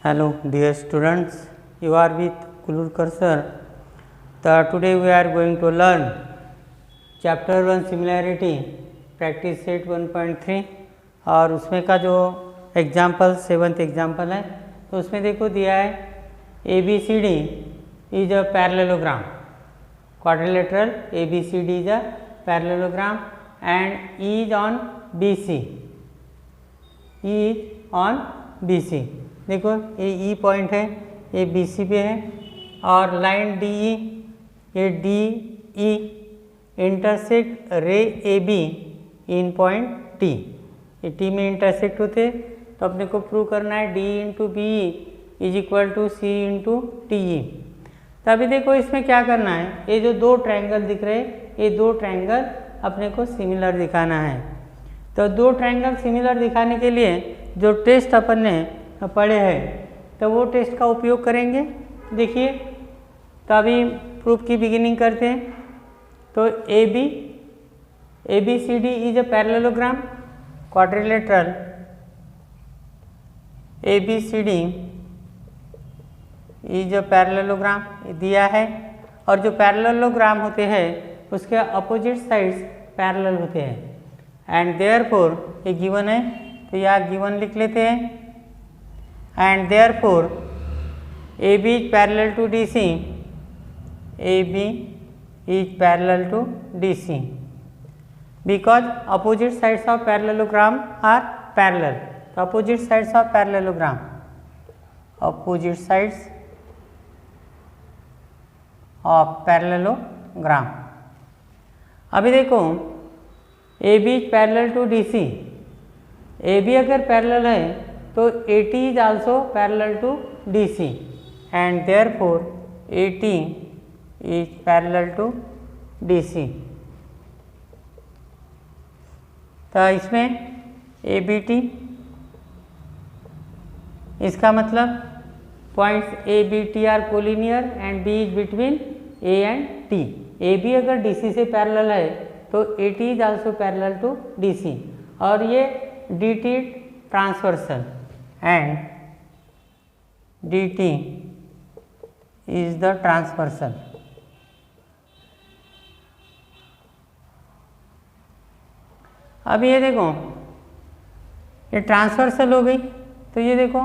Hello dear students, you are with Kulurkar sir. Today we are going to learn chapter 1 similarity practice set 1.3 और उसमें का जो example 7th example है तो उसमें देखो दिया है ABCD is a parallelogram, quadrilateral ABCD is a parallelogram and E is on BC, E is on BC. देखो ये ई पॉइंट है, ये बी सी पे है और लाइन डी ई, ये D E intersect ray A B in point T, ये T में इंटरसेक्ट होते तो अपने को प्रूव करना है D into B is equal to C into T E. तो अभी देखो इसमें क्या करना है, ये जो दो ट्रायंगल दिख रहे हैं ये दो ट्रायंगल अपने को सिमिलर दिखाना है। तो दो ट्रायंगल सिमिलर दिखाने के लिए जो टेस्ट अपन ने पढ़े हैं तो वो टेस्ट का उपयोग करेंगे। देखिए तो अभी प्रूफ की बिगिनिंग करते हैं। तो A B C D is a parallelogram, quadrilateral A B C D is a parallelogram दिया है और जो पैरेललोग्राम होते हैं उसके अपोजिट साइड्स पैरेलल होते हैं एंड देयरफॉर ये गिवन है तो यहाँ गिवन लिख लेते हैं and therefore AB is parallel to DC, AB is parallel to DC because opposite sides of parallelogram are parallel. So opposite sides of parallelogram, opposite sides of parallelogram. अभी देखो AB is parallel to DC, AB अगर parallel है तो AT is also parallel to DC and therefore AT is parallel to DC. तो इसमें ABT इसका मतलब points ABT are collinear and B is between A and T। AB अगर DC से parallel है तो AT is also parallel to DC और ये DT transversal and dt is the transversal. अब ये देखो ये ट्रांसवर्सल हो गई तो ये देखो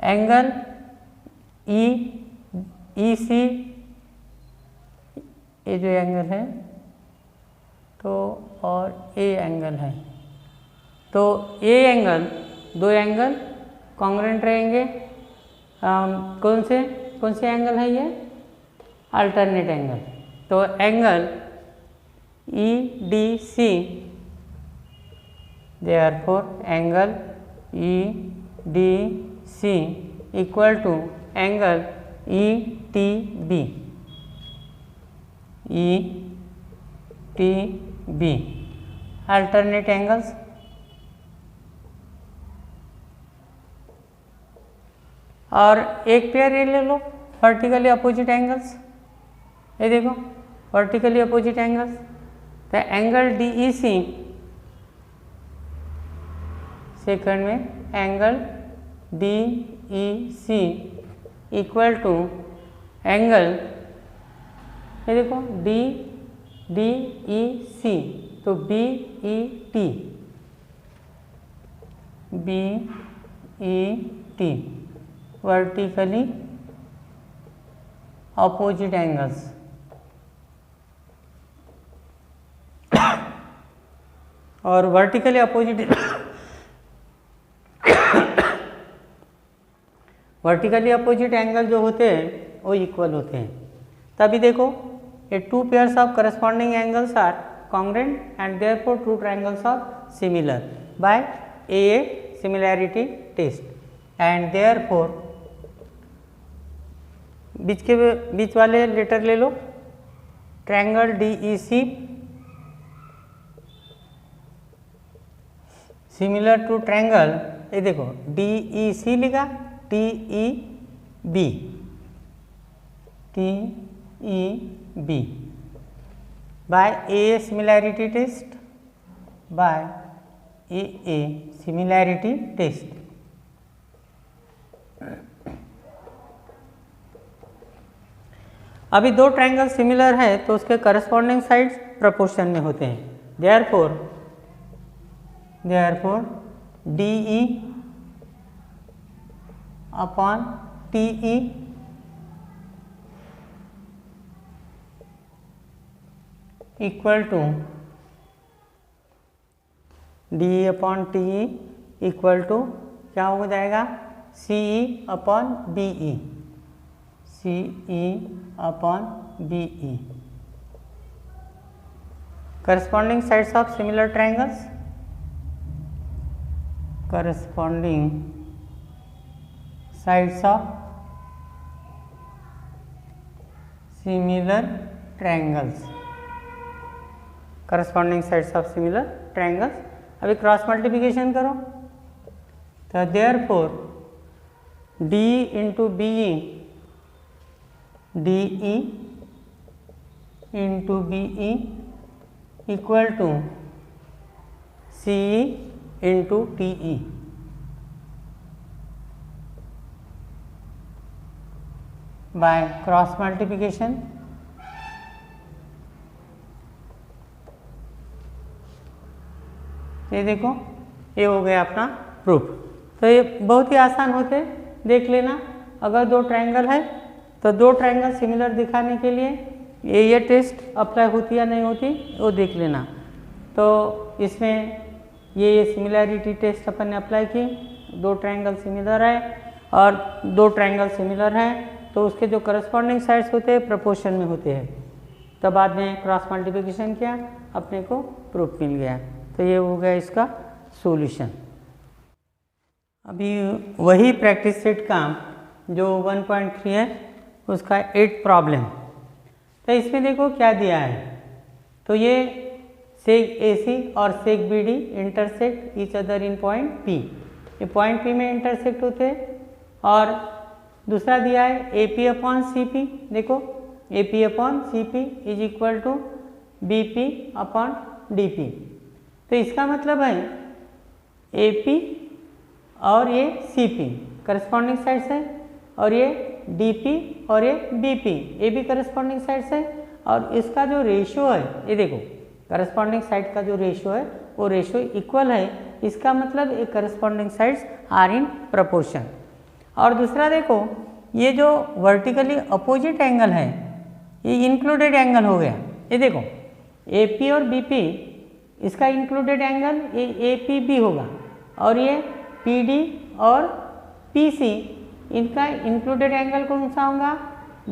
एंगल ई सी, ये जो एंगल है तो और ए एंगल है तो ए एंगल, दो एंगल कॉन्ग्रुएंट रहेंगे। कौन से एंगल है ये, अल्टरनेट एंगल। तो angle E D C, therefore angle E D C equal to angle E T B, E T B alternate angles. और एक पेयर ये ले लो वर्टिकली अपोजिट एंगल्स, ये देखो वर्टिकली अपोजिट एंगल्स। तो angle D E C, second में angle D E C equal to angle, ये देखो डी ई सी तो B E T, B E T vertically opposite angles. और वर्टिकली अपोजिट एंगल जो होते हैं वो इक्वल होते हैं। तभी देखो ये two pairs of corresponding angles are congruent and therefore two triangles of similar by a similarity test and therefore बीच वाले लेटर ले लो, triangle D E C similar to triangle, ये देखो डी ई सी लिखा, T E B by a similarity test, by a similarity test. अभी दो triangle similar है तो उसके करस्पॉन्डिंग साइड्स प्रोपोर्शन में होते हैं। Therefore DE upon TE equal to DE upon TE equal to क्या हो जाएगा, CE upon BE, CE upon BE। Corresponding sides of similar triangles, corresponding sides of similar triangles, corresponding sides of similar triangles। अभी cross multiplication करो तो therefore DE into BE, DE into BE equal to CE into TE। by cross multiplication ये देखो ये हो गया अपना proof. तो ये बहुत ही आसान होते, देख लेना। अगर दो ट्रायंगल है तो दो ट्रायंगल सिमिलर दिखाने के लिए ये टेस्ट अप्लाई होती या नहीं होती वो देख लेना। तो इसमें ये सिमिलैरिटी टेस्ट अपन ने अप्लाई की, दो ट्रायंगल सिमिलर है और दो ट्रायंगल सिमिलर हैं तो उसके जो करस्पॉन्डिंग साइड्स होते हैं प्रोपोर्शन में होते हैं। तो बाद में क्रॉस मल्टीप्लिकेशन किया, अपने को प्रूफ मिल गया। तो ये हो गया इसका सॉल्यूशन। अभी वही प्रैक्टिस सेट का जो 1.3 है उसका 8 प्रॉब्लम। तो इसमें देखो क्या दिया है, तो ये सेग AC और seg BD intersect each other in point P, ये पॉइंट P में इंटरसेक्ट होते हैं। और दूसरा दिया है AP अपॉन CP, देखो AP upon CP is equal to BP upon DP। तो इसका मतलब है AP और ये CP करस्पॉन्डिंग साइड्स है और ये DP और ये BP ये भी करस्पॉन्डिंग साइड्स है। और इसका जो रेशियो है ये देखो, करस्पॉन्डिंग साइड का जो रेशियो है वो रेशियो इक्वल है, इसका मतलब ये corresponding sides are in proportion. और दूसरा देखो ये जो वर्टिकली अपोजिट एंगल है ये इंक्लूडेड एंगल हो गया। ये देखो AP और BP इसका इंक्लूडेड एंगल ये APB होगा और ये PD और PC इनका इंक्लूडेड एंगल कौन सा होगा,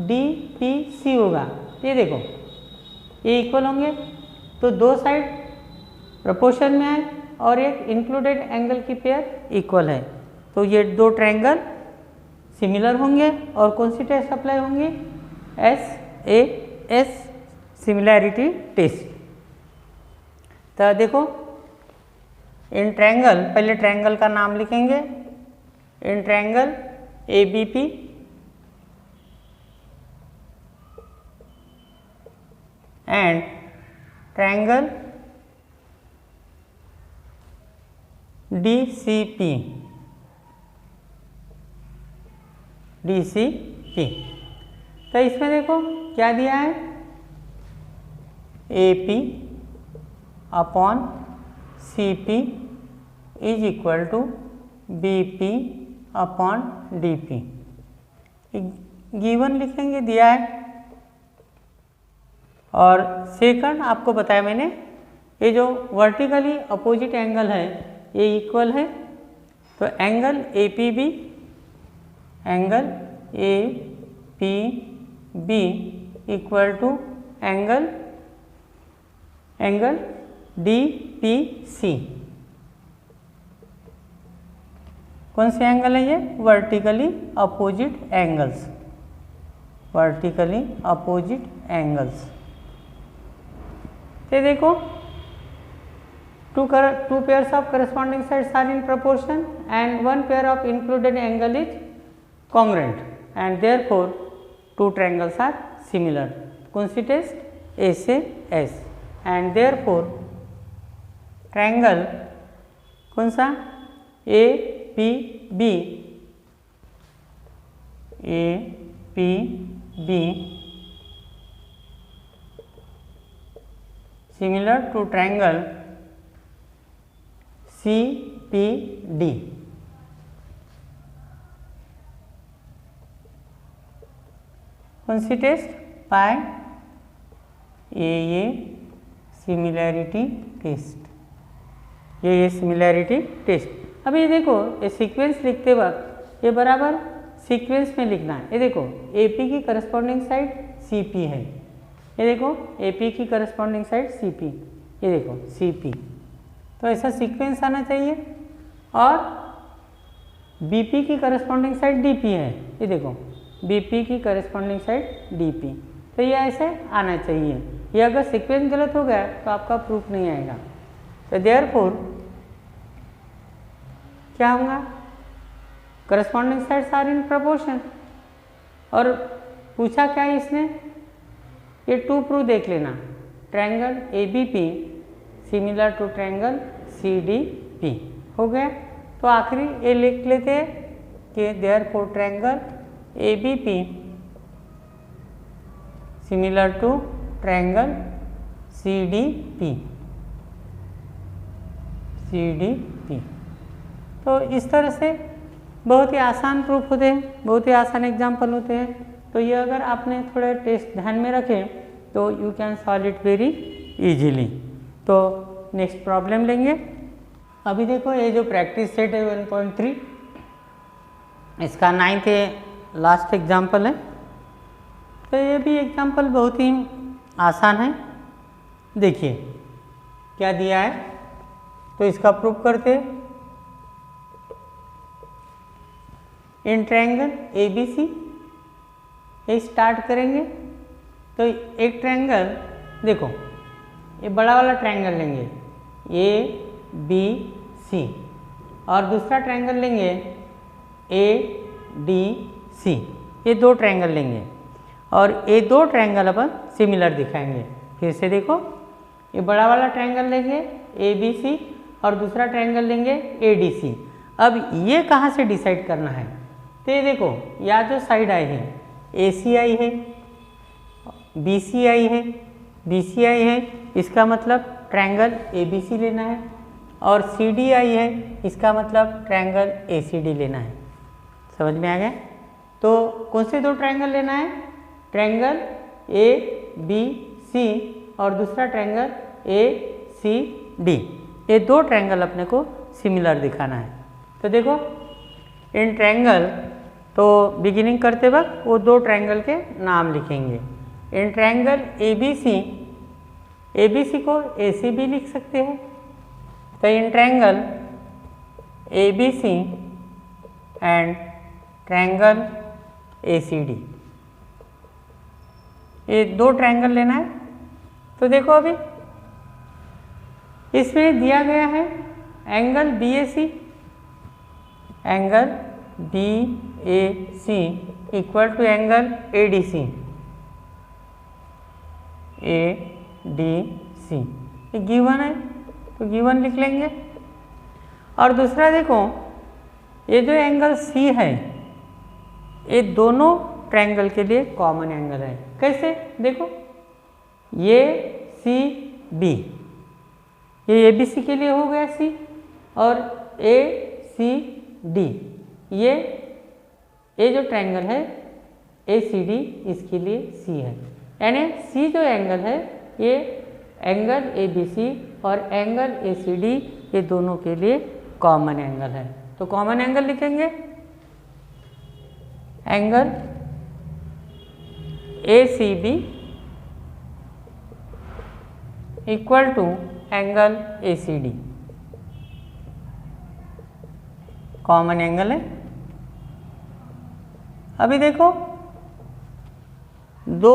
DPC होगा। ये देखो ये इक्वल होंगे तो दो साइड प्रोपोर्शन में है और एक इंक्लूडेड एंगल की पेयर इक्वल है। तो ये दो ट्रायंगल सिमिलर होंगे और कौन सी टेस्ट अप्लाई होंगी, SAS सिमिलैरिटी टेस्ट। तो देखो इन ट्रायंगल, पहले ट्रायंगल का नाम लिखेंगे, in triangle ABP and triangle DCP, तो इसमें देखो क्या दिया है, AP upon CP is equal to BP upon DP, given लिखेंगे, दिया है। और सेकंड आपको बताया मैंने, ये जो वर्टिकली अपोजिट एंगल है ये इक्वल है, तो angle APB, angle APB equal to angle DPC। कौन से एंगल है ये, vertically opposite angles, vertically opposite angles. तो देखो two pairs of corresponding sides are in proportion and one pair of included angle is congruent and therefore two triangles are similar, कौन सी test, SAS, and therefore triangle कौन सा, APB A P B similar to triangle CPD. कौन सी test? By ये similarity test, ये similarity test. अब ये देखो, ये सीक्वेंस लिखते वक्त ये बराबर सीक्वेंस में लिखना है। ये देखो AP की करस्पॉन्डिंग साइड CP है, ये देखो AP की करस्पॉन्डिंग साइड CP, ये देखो CP, तो ऐसा सीक्वेंस आना चाहिए। और BP की करस्पॉन्डिंग साइड DP है, ये देखो BP की करस्पॉन्डिंग साइड DP, तो ये ऐसे आना चाहिए। ये अगर सीक्वेंस गलत हो गया तो आपका प्रूफ नहीं आएगा। तो देयरफॉर क्या होगा? Corresponding sides are in proportion. और पूछा क्या है इसने? ये टू प्रूफ देख लेना, triangle ABP similar to triangle CDP हो गया। तो आखिरी ये लिख लेते हैं कि therefore triangle ABP similar to triangle CDP। तो इस तरह से बहुत ही आसान प्रूफ होते हैं, बहुत ही आसान एग्जाम्पल होते हैं। तो ये अगर आपने थोड़े टेस्ट ध्यान में रखें तो you can solve it very easily. तो नेक्स्ट प्रॉब्लम लेंगे। अभी देखो ये जो प्रैक्टिस सेट है 1.3, इसका 9th लास्ट एग्जाम्पल है। तो ये भी एग्जाम्पल बहुत ही आसान है। देखिए क्या दिया है, तो इसका प्रूफ करते हैं। इन ट्रायंगल ABC ये स्टार्ट करेंगे। तो एक ट्रायंगल देखो, ये बड़ा वाला ट्रायंगल लेंगे ABC और दूसरा ट्रायंगल लेंगे ADC। ये दो ट्रायंगल लेंगे और ये दो ट्रायंगल अपन सिमिलर दिखाएंगे। फिर से देखो, ये बड़ा वाला ट्रायंगल लेंगे ABC और दूसरा ट्रायंगल लेंगे ADC। अब ये कहाँ से डिसाइड करना है? तो ये देखो, या जो साइड आई है ACI है, BCI है, BCI है, इसका मतलब ट्रायंगल ABC लेना है। और CDI है, इसका मतलब ट्रायंगल ACD लेना है। समझ में आ गया? तो कौन से दो ट्रायंगल लेना है? ट्रायंगल ABC और दूसरा ट्रायंगल ACD। ये दो ट्रायंगल अपने को सिमिलर दिखाना है। तो देखो इन ट्रायंगल, तो बिगिनिंग करते वक्त वो दो ट्रायंगल के नाम लिखेंगे। इन ट्रायंगल ABC को AC भी लिख सकते हैं। तो in triangle ABC and triangle ACD, ये दो ट्रायंगल लेना है। तो देखो अभी इसमें दिया गया है angle BAC, angle BAC equal to angle ADC, ये गिवन है तो गिवन लिख लेंगे। और दूसरा देखो, ये जो एंगल C है ये दोनों ट्रायंगल के लिए कॉमन एंगल है। कैसे? देखो ये CB, ये ABC के लिए हो गया C, और ACD ये जो ट्रायंगल है ACD इसके लिए C है। यानी C जो एंगल है ये एंगल ABC और एंगल ACD ये दोनों के लिए कॉमन एंगल है। तो कॉमन एंगल लिखेंगे, angle ACB equal to angle ACD, common angle है। अभी देखो दो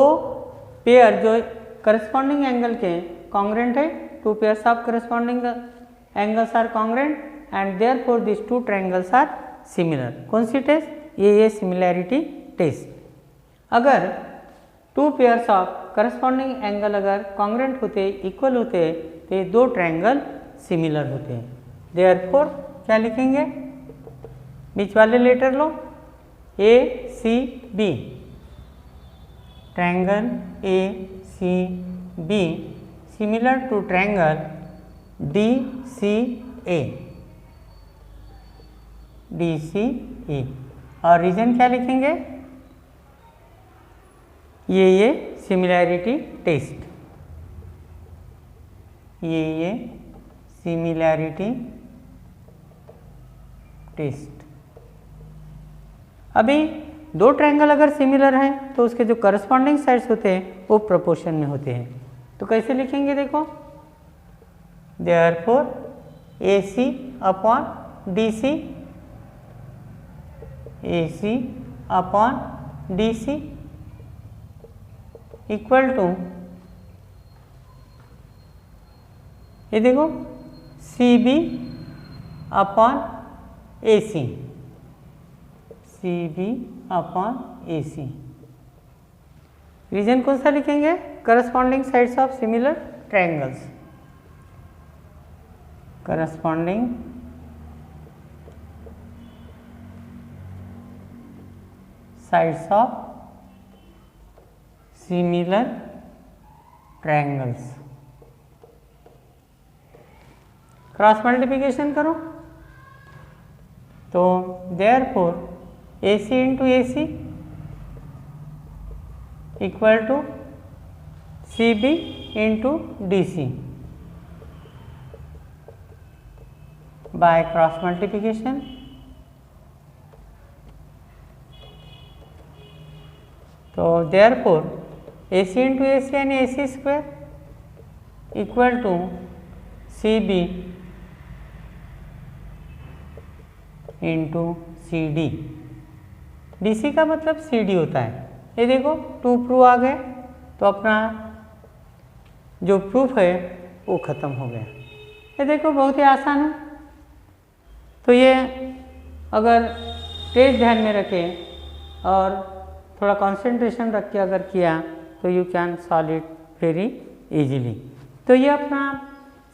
पेयर जो करस्पॉन्डिंग एंगल के कॉन्ग्रेंट है, two pairs of corresponding angles are congruent and therefore this two triangles are similar. कौन सी टेस्ट? ये सिमिलैरिटी टेस्ट। अगर two pairs of corresponding angle अगर कॉन्ग्रेंट होते, इक्वल होते, तो ये दो ट्रायंगल सिमिलर होते हैं। देयरफॉर क्या लिखेंगे? बीच वाले लेटर लो, A C B, triangle A C B similar to triangle D C A, D C A। और रीजन क्या लिखेंगे? ये सिमिलैरिटी टेस्ट, ये सिमिलैरिटी टेस्ट। अभी दो ट्रायंगल अगर सिमिलर हैं तो उसके जो करस्पॉन्डिंग साइड्स होते हैं वो प्रोपोर्शन में होते हैं। तो कैसे लिखेंगे देखो, therefore A C upon D C, A C upon D C equal to, ये देखो C B upon A C, C B upon A C. Reason कौन सा लिखेंगे? Corresponding sides of similar triangles, corresponding sides of similar triangles. Cross multiplication करो तो therefore A C into A C equal to C B into D C by cross multiplication. तो therefore A C into A सी यानी A C square equal to C B into C D. D C का मतलब C D होता है। ये देखो to proof आ गए तो अपना जो प्रूफ है वो ख़त्म हो गया। ये देखो बहुत ही आसान है। तो ये अगर टेस्ट ध्यान में रखें और थोड़ा कंसंट्रेशन रख के अगर किया तो you can solve it very easily. तो ये अपना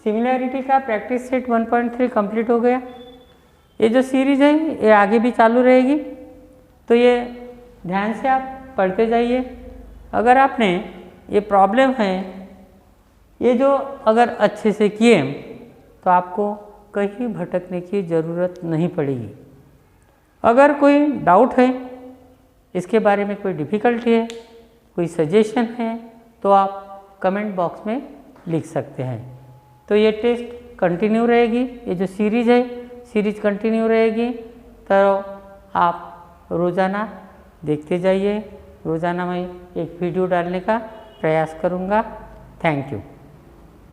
सिमिलैरिटी का प्रैक्टिस सेट 1.3 कंप्लीट हो गया। ये जो सीरीज है ये आगे भी चालू रहेगी, तो ये ध्यान से आप पढ़ते जाइए। अगर आपने ये प्रॉब्लम है ये जो अगर अच्छे से किए तो आपको कहीं भटकने की ज़रूरत नहीं पड़ेगी। अगर कोई डाउट है, इसके बारे में कोई डिफ़िकल्टी है, कोई सजेशन है, तो आप कमेंट बॉक्स में लिख सकते हैं। तो ये टेस्ट कंटिन्यू रहेगी, ये जो सीरीज़ है सीरीज कंटिन्यू रहेगी। तो आप रोज़ाना देखते जाइए। रोज़ाना मैं एक वीडियो डालने का प्रयास करूँगा। Thank you.